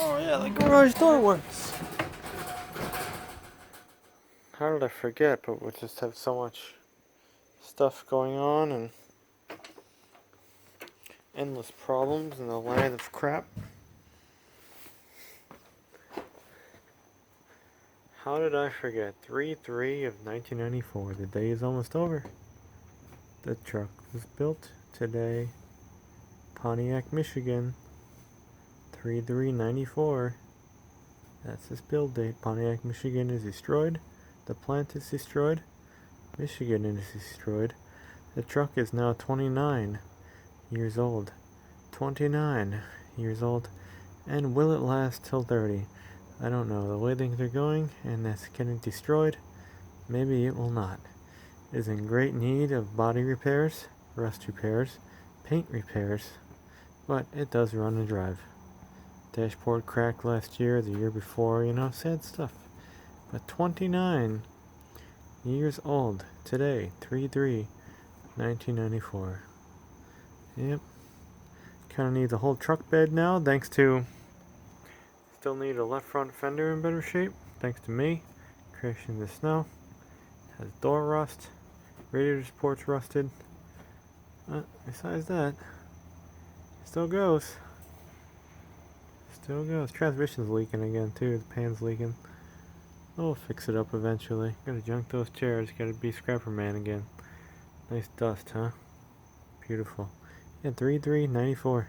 Oh yeah, the garage door works. How did I forget? But we just have so much stuff going on and endless problems in the land of crap. How did I forget? 3/3 of 1994. The day is almost over. The truck was built today. Pontiac, Michigan. 3/3/94. That's its build date. Pontiac, Michigan is destroyed. The plant is destroyed. Michigan is destroyed. The truck is now 29 years old. 29 years old. And will it last till 30? I don't know. The way things are going, and that's getting destroyed, maybe it will not. It is in great need of body repairs, rust repairs, paint repairs, but it does run and drive. Dashboard cracked last year, the year before, sad stuff. But 29 years old today, 3/3/1994. Yep. Kind of need the whole truck bed now, thanks to... Still need a left front fender in better shape, thanks to me. Crashing the snow. Has door rust. Radiator support's rusted. Besides that, still goes. Still goes. Transmission's leaking again too. The pan's leaking. We'll fix it up eventually. Gotta junk those chairs. Gotta be Scrapper Man again. Nice dust, huh? Beautiful. Yeah, 3/3/94.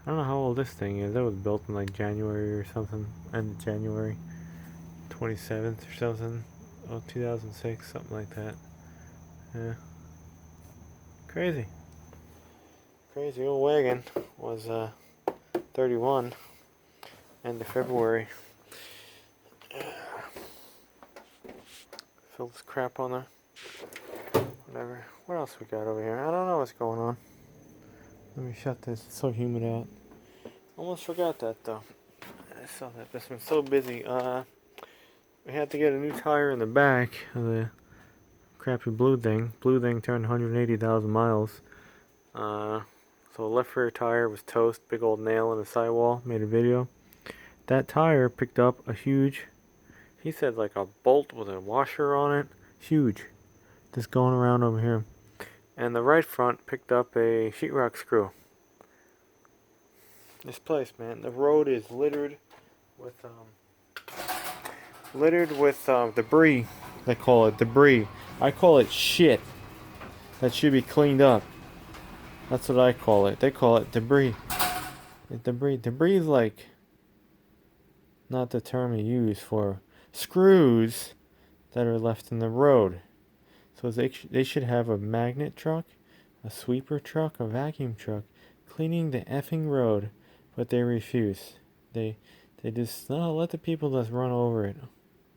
I don't know how old this thing is. That was built in like January or something. End of January 27th or something. Oh, 2006, something like that. Yeah. Crazy. Crazy old wagon was 31. End of February. Fill this crap on there. Whatever. What else we got over here? I don't know what's going on. Let me shut this. It's so humid out. Almost forgot that though. I saw that. This been so busy. We had to get a new tire in the back of the crappy blue thing. Blue thing turned 180,000 miles. So the left rear tire was toast. Big old nail in the sidewall. Made a video. That tire picked up a huge, he said like a bolt with a washer on it. Huge. Just going around over here. And the right front picked up a sheetrock screw. This place, man, the road is littered with debris. They call it debris. I call it shit. That should be cleaned up. That's what I call it. They call it debris. Debris is like not the term you use for screws that are left in the road. So they should have a magnet truck, a sweeper truck, a vacuum truck cleaning the effing road, but they refuse. They just let the people just run over it.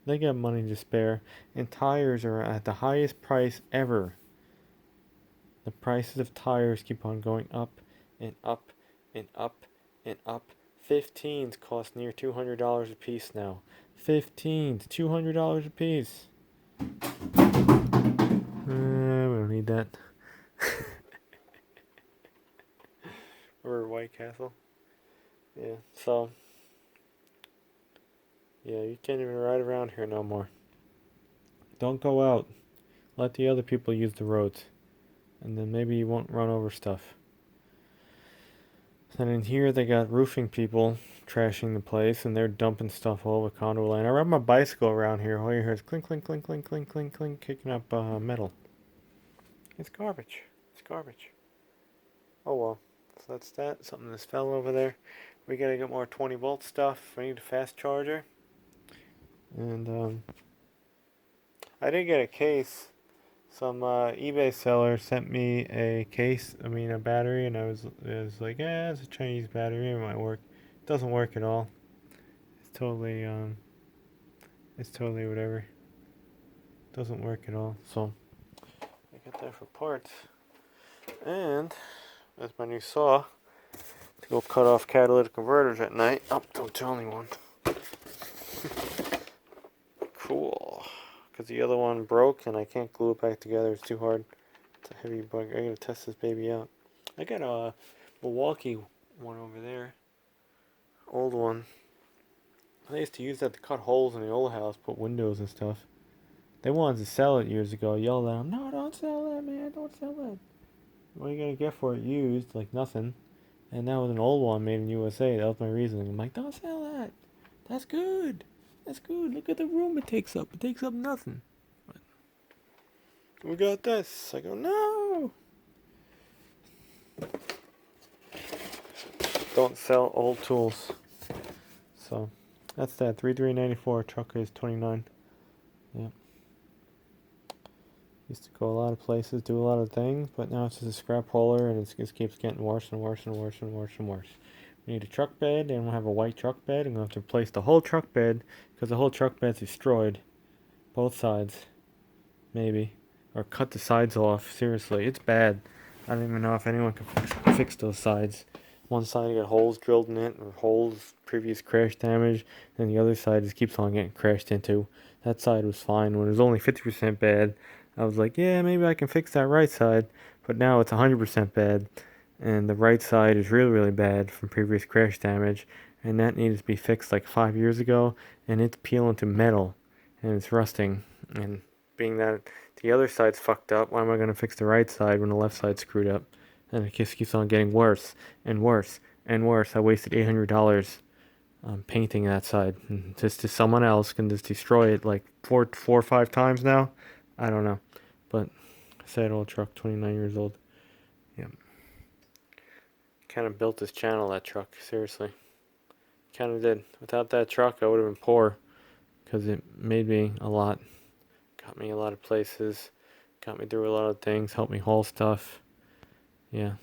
They got money to spare, and tires are at the highest price ever. The prices of tires keep on going up and up and up and up. 15s cost near $200 a piece now. 15s, $200 a piece. We don't need that. Or White Castle. Yeah, so. Yeah, you can't even ride around here no more. Don't go out. Let the other people use the roads. And then maybe you won't run over stuff. And in here they got roofing people trashing the place, and they're dumping stuff all over condo land. I ride my bicycle around here. All you hear is clink, clink, clink, clink, clink, clink, clink, kicking up metal. It's garbage. It's garbage. Oh well. So that's that. Something just fell over there. We gotta get more 20-volt stuff. I need a fast charger. And I did get a case. Some eBay seller sent me a case, a battery, and I was like, yeah, it's a Chinese battery, it might work. It doesn't work at all. It's totally whatever. It doesn't work at all. So I got that for parts. And that's my new saw to go cut off catalytic converters at night. Oh, don't tell anyone. Cool. Because the other one broke and I can't glue it back together. It's too hard. It's a heavy bug. I gotta test this baby out. I got a Milwaukee one over there. Old one. They used to use that to cut holes in the old house, put windows and stuff. They wanted to sell it years ago. I yelled at them, "No, don't sell that, man! Don't sell it. What are you gonna get for it used? Like nothing." And that was an old one made in USA. That was my reasoning. I'm like, "Don't sell that. That's good. That's good. Look at the room it takes up. It takes up nothing." But we got this. I go, "No. Don't sell old tools." So that's that. 3394. Truck is 29. Yeah. Used to go a lot of places, do a lot of things, but now it's just a scrap hauler, and it just keeps getting worse and worse and worse and worse and worse. We need a truck bed, and we'll have a white truck bed. I'm going to have to replace the whole truck bed because the whole truck bed's destroyed. Both sides, maybe. Or cut the sides off. Seriously, it's bad. I don't even know if anyone can fix those sides. One side you got holes drilled in it, or holes, previous crash damage, and the other side just keeps on getting crashed into. That side was fine when it was only 50% bad. I was like, yeah, maybe I can fix that right side, but now it's 100% bad, and the right side is really, really bad from previous crash damage, and that needed to be fixed like 5 years ago, and it's peeling to metal, and it's rusting, and being that the other side's fucked up, why am I going to fix the right side when the left side's screwed up? And it just keeps on getting worse and worse and worse. I wasted $800 painting that side, and just to someone else can just destroy it like four or five times now. I don't know, but sad old truck, 29 years old. Yeah, kind of built this channel, that truck. Seriously, kind of did. Without that truck, I would have been poor because it made me a lot, got me a lot of places, got me through a lot of things, helped me haul stuff. Yeah,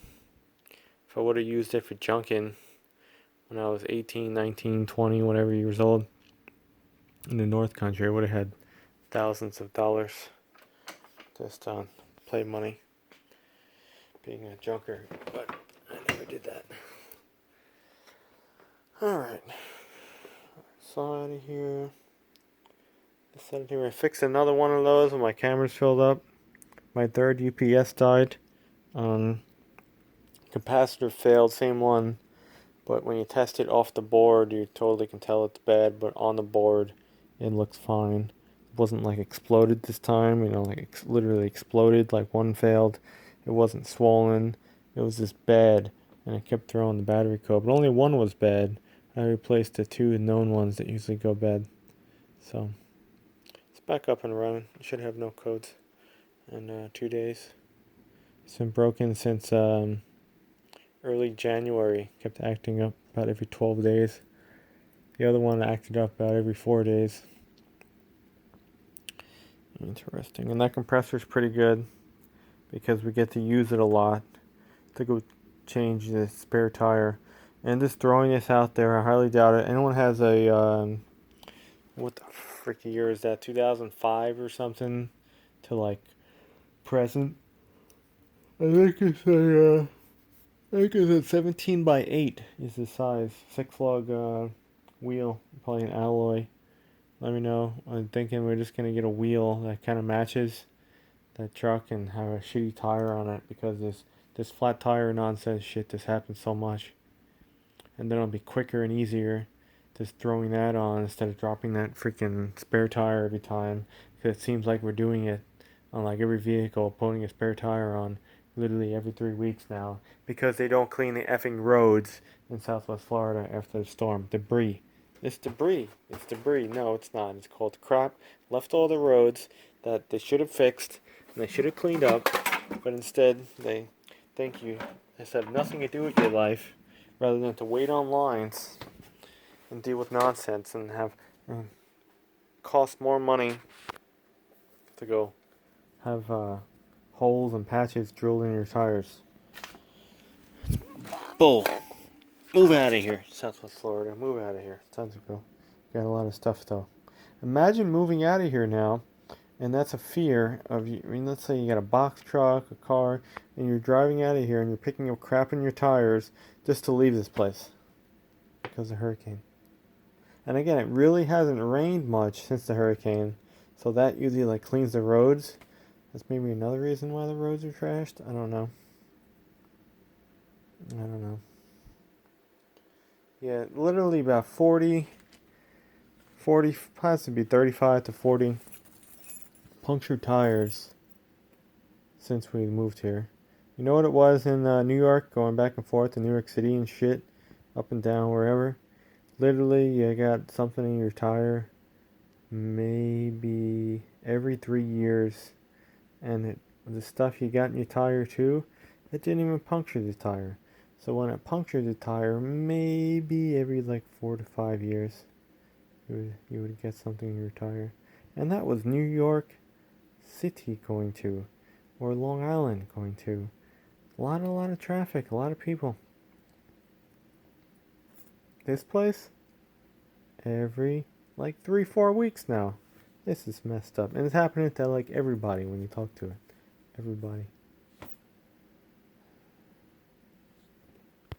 if I would have used it for junking when I was 18, 19, 20, whatever years old in the North Country, I would have had thousands of dollars just on play money being a junker, but I never did that. Alright, so out of here. I fixed another one of those when my camera's filled up. My third UPS died. Capacitor failed, same one. But when you test it off the board, you totally can tell it's bad. But on the board, it looks fine. It wasn't like exploded this time, like literally exploded, like one failed. It wasn't swollen. It was just bad. And I kept throwing the battery code. But only one was bad. I replaced the two known ones that usually go bad. So it's back up and running. It should have no codes in 2 days. It's been broken since early January. Kept acting up about every 12 days. The other one acted up about every 4 days. Interesting. And that compressor's pretty good because we get to use it a lot to go change the spare tire. And just throwing this out there, I highly doubt it. Anyone has a what the frick year is that? 2005 or something to like present? I think it's a 17 by 8 is the size. 6 lug wheel, probably an alloy. Let me know. I'm thinking we're just gonna get a wheel that kind of matches that truck and have a shitty tire on it because this flat tire nonsense shit just happens so much. And then it'll be quicker and easier just throwing that on instead of dropping that freaking spare tire every time, because it seems like we're doing it on like every vehicle, putting a spare tire on literally every 3 weeks now because they don't clean the effing roads in Southwest Florida after the storm. Debris. It's debris. It's debris. No, it's not. It's called crap. Left all the roads that they should have fixed and they should have cleaned up, but instead they think you this have nothing to do with your life rather than to wait on lines and deal with nonsense and have cost more money to go have holes and patches drilled in your tires. Bull. Move out of here, Southwest Florida. Move out of here. Time to go. Got a lot of stuff though. Imagine moving out of here now, and that's a fear of you. I mean, let's say you got a box truck, a car, and you're driving out of here and you're picking up crap in your tires just to leave this place because of hurricane. And again, it really hasn't rained much since the hurricane, so that usually like cleans the roads. That's maybe another reason why the roads are trashed. I don't know. Yeah, literally about 40 40, has to be 35 to 40 punctured tires since we moved here. You know what it was in New York, going back and forth to New York City and shit, up and down, wherever? Literally, you got something in your tire maybe every 3 years, and the stuff you got in your tire too, it didn't even puncture the tire. So when it punctured the tire, maybe every like 4 to 5 years, you would get something in your tire. And that was New York City going to, or Long Island going to. A lot of traffic, a lot of people. This place, every like 3-4 weeks now. This is messed up. And it's happening to like everybody when you talk to it. Everybody.